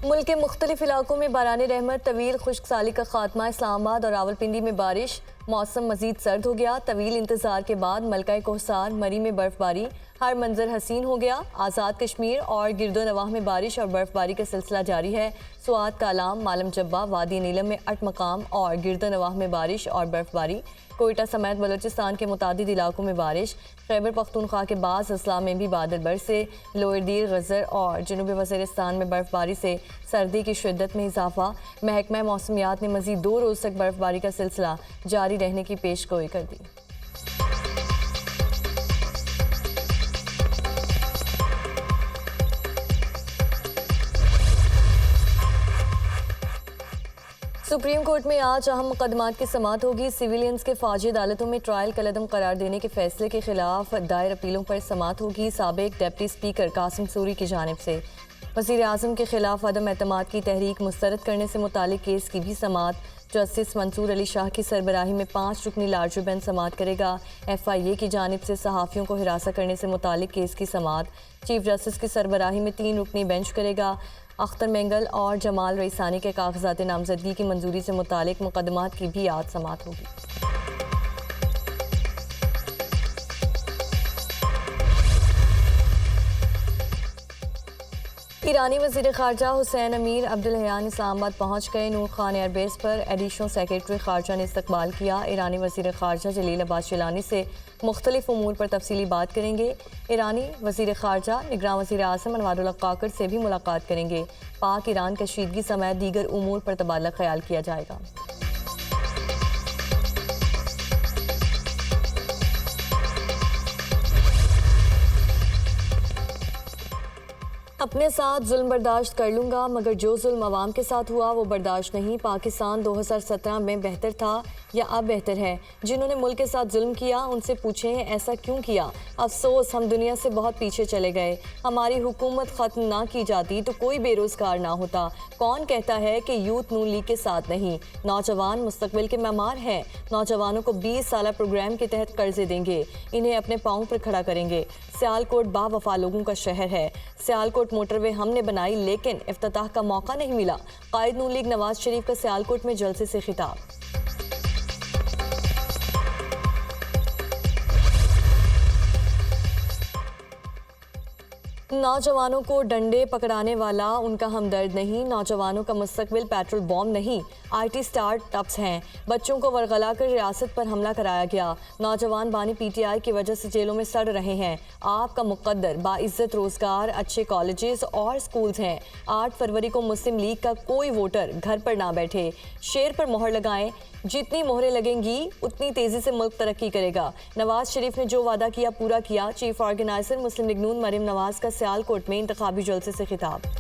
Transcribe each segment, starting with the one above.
मुल्क के मुख्तलिफ इलाकों में बारानी रहमत, तवील खुश्क साली का खात्मा। इस्लामाबाद और रावलपिंडी में बारिश, मौसम मजीद सर्द हो गया। तवील इंतजार के बाद मलका कोहसार, मरी में बर्फबारी, हर मंजर हसीन हो गया। आज़ाद कश्मीर और गिरदो नवाह में बारिश और बर्फबारी का सिलसिला जारी है। सुआद, कालाम, मालम जब्बा, वादी नीलम में 8 मकाम और गिरदो नवाह में बारिश और बर्फबारी। कोयटा समेत बलूचिस्तान के मुतादिद इलाकों में बारिश। खैबर पख्तूनख्वा के बाद अजला में भी बादल बरसे। लोअर दीर, गजर और जनूबी वज़ीरिस्तान में बर्फबारी से सर्दी की शिद्दत में इजाफा। महकमा मौसमियात ने मज़ीद 2 रोज़ तक बर्फबारी का सिलसिला जारी रहने की पेशगोई कर दी। सुप्रीम कोर्ट में आज अहम मुकदमात की समाअत होगी। सिविलियंस के फौजी अदालतों में ट्रायल कलअदम करार देने के फैसले के खिलाफ दायर अपीलों पर समाअत होगी। साबिक डिप्टी स्पीकर कासिम सूरी की जानिब से वज़ीर आज़म के खिलाफ अदम एतमाद की तहरीक मुस्तरद करने से मुतालिक केस की भी समाअत जस्टिस मंसूर अली शाह की सरबराही में 5 रुकनी लार्जर बेंच समाअत करेगा। FIA की जानिब से सहाफ़ियों को हिरासत करने से मुतालिक केस की समाअत चीफ जस्टिस की सरबराही में 3 रुकनी बेंच करेगा। अख्तर मेंगल और जमाल रईसानी के कागजात नामजदगी की मंजूरी से मुतालिक मुकदमात की भी आज समाअत होगी। ईरानी वज़ीर ख़ारजा हुसैन अमीर अब्दुल्लहयान इस्लामाबाद पहुँच गए। नूर खान एयरबेस पर एडिशनल सेक्रेटरी ख़ारजा ने इस्तकबाल किया। ईरानी वज़ीर ख़ारजा जलील अब्बास जिलानी से मुख्तलिफ उमूर पर तफसीली बात करेंगे। ईरानी वज़ीर ख़ारजा निगरान वज़ीर आज़म अनवारुल्लाह काकड़ से भी मुलाकात करेंगे। पाक ईरान कशीदगी समेत दीगर उमूर पर तबादला ख्याल किया जाएगा। अपने साथ जुल्म बर्दाश्त कर लूँगा, मगर जो जुल्म अवाम के साथ हुआ वो बर्दाश्त नहीं। पाकिस्तान 2017 में बेहतर था या अब बेहतर है? जिन्होंने मुल्क के साथ जुल्म किया उनसे पूछें ऐसा क्यों किया। अफसोस हम दुनिया से बहुत पीछे चले गए। हमारी हुकूमत ख़त्म ना की जाती तो कोई बेरोज़गार ना होता। कौन कहता है कि यूथ नून लीग के साथ नहीं? नौजवान मुस्तकबिल के मेमार हैं। नौजवानों को 20 साल प्रोग्राम के तहत कर्जे देंगे, इन्हें अपने पाँव पर खड़ा करेंगे। सियालकोट बावफा लोगों का शहर है। सियालकोट मोटरवे हमने बनाई लेकिन इफ्तिताह का मौका नहीं मिला। कायद नून लीग नवाज शरीफ का सियालकोट में जलसे से खिताब। नौजवानों को डंडे पकड़ाने वाला उनका हमदर्द नहीं। नौजवानों का मुस्तकबिल पेट्रोल बॉम्ब नहीं, IT स्टार्टअप्स हैं। बच्चों को वरगला कर रियासत पर हमला कराया गया। नौजवान बानी PTI की वजह से जेलों में सड़ रहे हैं। आपका मुकद्दर बाइज्जत रोजगार, अच्छे कॉलेजेस और स्कूल्स हैं। 8 फरवरी को मुस्लिम लीग का कोई वोटर घर पर ना बैठे। शेर पर मोहर लगाएं। जितनी मोहरें लगेंगी उतनी तेज़ी से मुल्क तरक्की करेगा। नवाज शरीफ ने जो वादा किया पूरा किया। चीफ ऑर्गेनाइजर मुस्लिम लीग नून मरीम नवाज का सियालकोट में इंतखाबी जलसे से खिताब।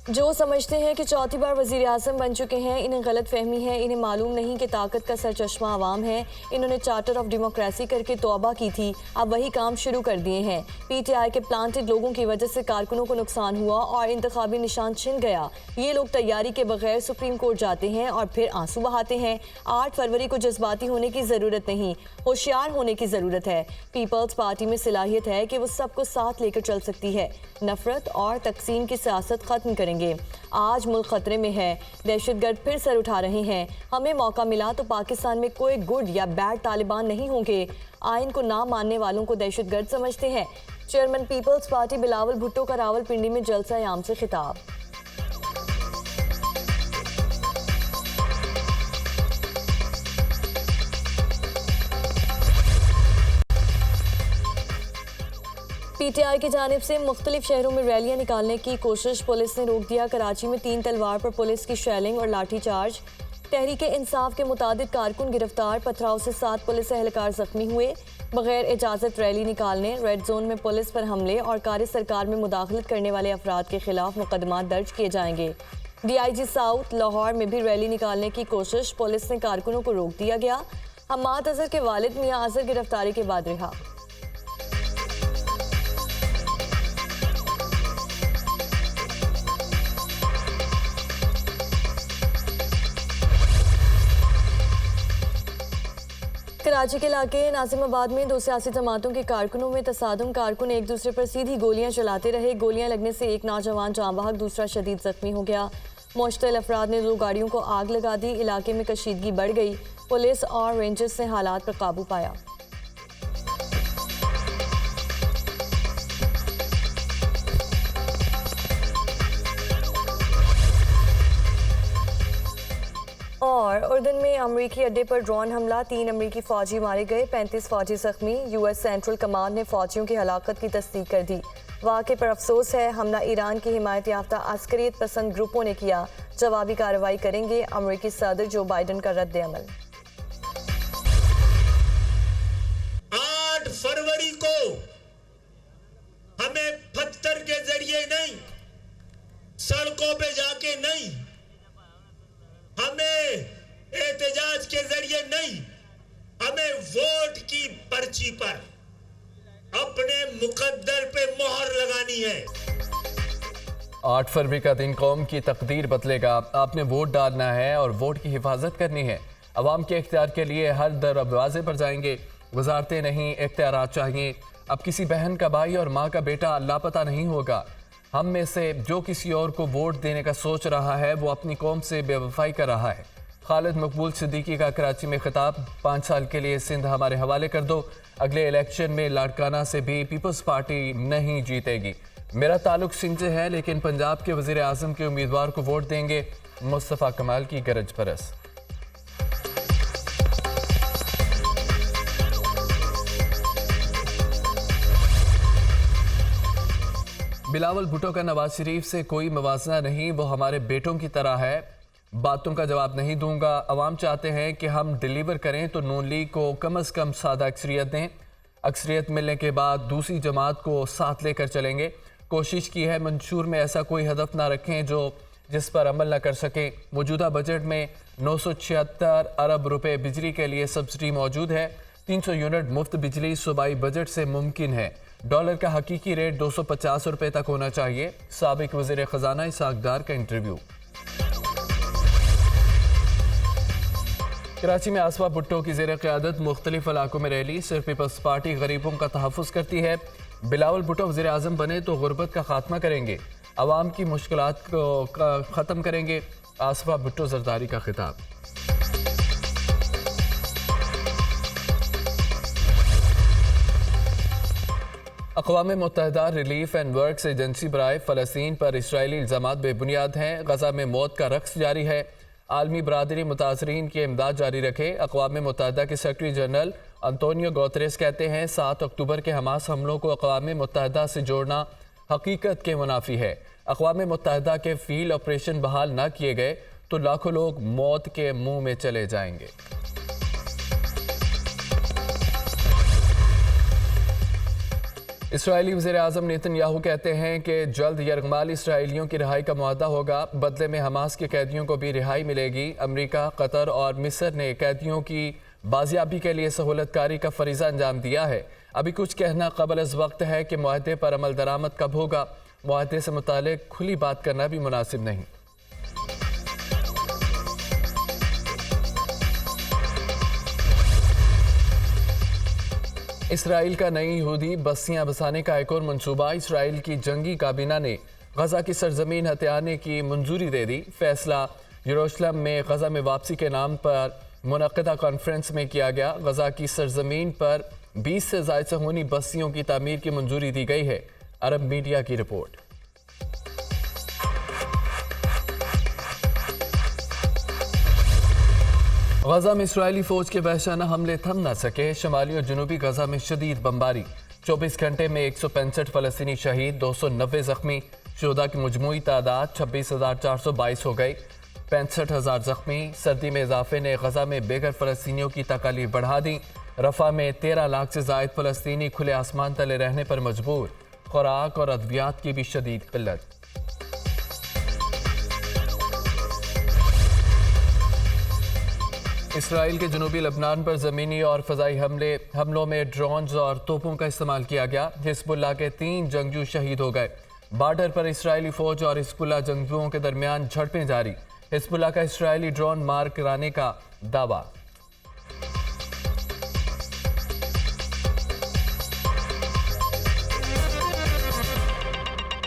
जो समझते हैं कि चौथी बार वज़ीर आज़म बन चुके हैं, इन्हें गलत फहमी है। इन्हें मालूम नहीं कि ताकत का सरचश्मा आवाम है। इन्होंने चार्टर ऑफ डेमोक्रेसी करके तौबा की थी, अब वही काम शुरू कर दिए हैं। PTI के प्लांटेड लोगों की वजह से कारकुनों को नुकसान हुआ और इंतखाबी निशान छिन गया। ये लोग तैयारी के बगैर सुप्रीम कोर्ट जाते हैं और फिर आंसू बहाते हैं। 8 फरवरी को जज्बाती होने की ज़रूरत नहीं, होशियार होने की ज़रूरत है। पीपल्स पार्टी में सलाहियत है कि वो सबको साथ लेकर चल सकती है। नफरत और तकसीम की सियासत ख़त्म करेंगे। आज मुल्क खतरे में है। दहशतगर्द फिर सर उठा रहे हैं। हमें मौका मिला तो पाकिस्तान में कोई गुड या बैड तालिबान नहीं होंगे। आइन को ना मानने वालों को दहशतगर्द समझते हैं। Chairman Peoples Party Bilawal Bhutto का रावलपिंडी में जलसा आम से खिताब। PTI की जानिब से मुख्तलिफ शहरों में रैलियां निकालने की कोशिश पुलिस ने रोक दिया। कराची में 3 तलवार पर पुलिस की शेलिंग और लाठी चार्ज। तहरीक इंसाफ के मुताबिक कारकुन गिरफ्तार। पथराव से 7 पुलिस एहलकार जख्मी हुए। बगैर इजाज़त रैली निकालने, रेड जोन में पुलिस पर हमले और कार्य सरकार में मुदाखलत करने वाले अफराद के खिलाफ मुकदमा दर्ज किए जाएंगे। DIG साउथ लाहौर में भी रैली निकालने की कोशिश, पुलिस ने कारकुनों को रोक दिया गया। हम्माद अजहर के वालिद मियां अजहर गिरफ्तारी के बाद रिहा। कराची के इलाके नाजिमाबाद में दो सियासी जमातों के कारकुनों में तसादुम। कारकुन एक दूसरे पर सीधी गोलियां चलाते रहे। गोलियां लगने से एक नौजवान जाँ बहक, दूसरा शदीद जख्मी हो गया। मुश्तल अफराद ने 2 गाड़ियों को आग लगा दी। इलाके में कशीदगी बढ़ गई। पुलिस और रेंजर्स ने हालात पर काबू पाया। और उर्दन में अमरीकी अड्डे पर ड्रोन हमला, 3 अमरीकी फौजी मारे गए, 35 फौजी जख्मी। यूएस सेंट्रल कमांड ने फौजियों की हलाकत की तस्दीक कर दी। वाक़े पर अफसोस है, हमला ईरान की हिमायत याफ्ता अस्करियत पसंद ग्रुपों ने किया। जवाबी कार्रवाई करेंगे अमरीकी सदर जो बाइडन का रद्द अमल। 8 फरवरी को हमें पत्थर के जरिए नहीं, सड़कों पे जाके नहीं, हमें एहतजाज के जरिए नहीं, हमें वोट की पर्ची पर अपने मुकद्दर पे मोहर लगानी है। 8 फरवरी का दिन कौम की तकदीर बदलेगा। आपने वोट डालना है और वोट की हिफाजत करनी है। अवाम के इख्तियार के लिए हर दरवाजे पर जाएंगे। वजारतें नहीं, इख्तियारात चाहिए। अब किसी बहन का भाई और माँ का बेटा लापता नहीं होगा। हम में से जो किसी और को वोट देने का सोच रहा है वो अपनी कौम से बेवफाई कर रहा है। खालिद मकबूल सिद्दीकी का कराची में खिताब, 5 साल के लिए सिंध हमारे हवाले कर दो। अगले इलेक्शन में लाड़काना से भी पीपल्स पार्टी नहीं जीतेगी। मेरा ताल्लुक सिंध से है लेकिन पंजाब के वज़ीर आज़म के उम्मीदवार को वोट देंगे। मुस्तफ़ा कमाल की गरज परस। बिलावल भुट्टो का नवाज शरीफ से कोई मवाजना नहीं, वो हमारे बेटों की तरह है। बातों का जवाब नहीं दूंगा। अवाम चाहते हैं कि हम डिलीवर करें तो नून लीग को कम से कम सादा अक्सरियत दें। अक्सरियत मिलने के बाद दूसरी जमात को साथ लेकर चलेंगे। कोशिश की है मंशूर में ऐसा कोई हदफ ना रखें जिस पर अमल न कर सकें। मौजूदा बजट में 976 अरब रुपए बिजली के लिए सब्सिडी मौजूद है। 300 यूनिट मुफ्त बिजली सूबाई बजट से मुमकिन है। डॉलर का हकीकी रेट 250 रुपए तक होना चाहिए। साबिक वज़ीर ख़जाना इसाक डार का इंटरव्यू। कराची में आसफा भुट्टो की ज़ेर क़यादत मुख्तलिफ इलाकों में रैली। सिर्फ पीपल्स पार्टी गरीबों का तहफ़्फ़ुज़ करती है। बिलावल भुट्टो वज़ीर आज़म बने तो गुर्बत का खात्मा करेंगे, अवाम की मुश्किलात को ख़त्म करेंगे। आसफा भुट्टो ज़रदारी का खिताब। अक़वाम मुत्तहिदा रिलीफ एंड वर्क्स एजेंसी बराए फ़लस्तीन पर इसराइली इल्ज़ामात बेबुनियाद हैं। गज़ा में मौत का रक़्स जारी है। आलमी बरादरी मुतासरीन की इमदाद जारी रखे। अक़वाम मुत्तहिदा के सेक्रेटरी जनरल अंतोनियो गुतेरेस कहते हैं 7 अक्टूबर के हमास हमलों को अक़वाम मुत्तहिदा से जोड़ना हकीकत के मुनाफी है। अक़वाम मुत्तहिदा के फील्ड ऑपरेशन बहाल न किए गए तो लाखों लोग मौत के मुँह में चले जाएंगे। इसराइली वज़ीर आज़म नेतन्याहू कहते हैं कि जल्द यरगमाल इसराइलियों की रिहाई का मुआहदा होगा। बदले में हमास के कैदियों को भी रिहाई मिलेगी। अमेरिका, कतर और मिस्र ने कैदियों की बाजियाबी के लिए सहूलतकारी का फरीज़ा अंजाम दिया है। अभी कुछ कहना क़बल अज़ वक्त है कि मुआहदे पर अमल दरामद कब होगा। मुआहदे से मुतालिक खुली बात करना भी मुनासिब नहीं। इसराइल का नई यहूदी बस्तियां बसाने का एक और मनसूबा। इसराइल की जंगी काबीना ने गजा की सरजमीन हथियाने की मंजूरी दे दी। फैसला यरूशलेम में गजा में वापसी के नाम पर मुनक़िदा कॉन्फ्रेंस में किया गया। गजा की सरजमीन पर 20 से ज़ायद सहूनी बस्तियों की तामीर की मंजूरी दी गई है। अरब मीडिया की रिपोर्ट। गजा में इसराइली फौज के वहशाना हमले थम न सके। शुमाली और जनूबी गजा में शदीद बमबारी। 24 घंटे में 165 फ़लस्तीनी शहीद, 290 जख्मी। शुहदा की मजमूई तादाद 26,422 हो गई। 65,000 जख्मी। सर्दी में इजाफे ने गजा में बेघर फ़लस्तीनियों की तकालीफ बढ़ा दी। रफ़ा में 13 लाख से ज़ायद फ़लस्तीनी खुले आसमान तले रहने पर मजबूर। खुराक और अद्वियात की भी शदीद किल्लत। इसराइल के जनूबी लबनान पर ज़मीनी और फ़ज़ाई हमलों में ड्रोन्स और तोपों का इस्तेमाल किया गया। हिज़्बुल्लाह के 3 जंगजू शहीद हो गए। बॉर्डर पर इसराइली फ़ौज और हिज़्बुल्लाह जंगजुओं के दरमियान झड़पें जारी। हिज़्बुल्लाह का इसराइली ड्रोन मार कराने का दावा।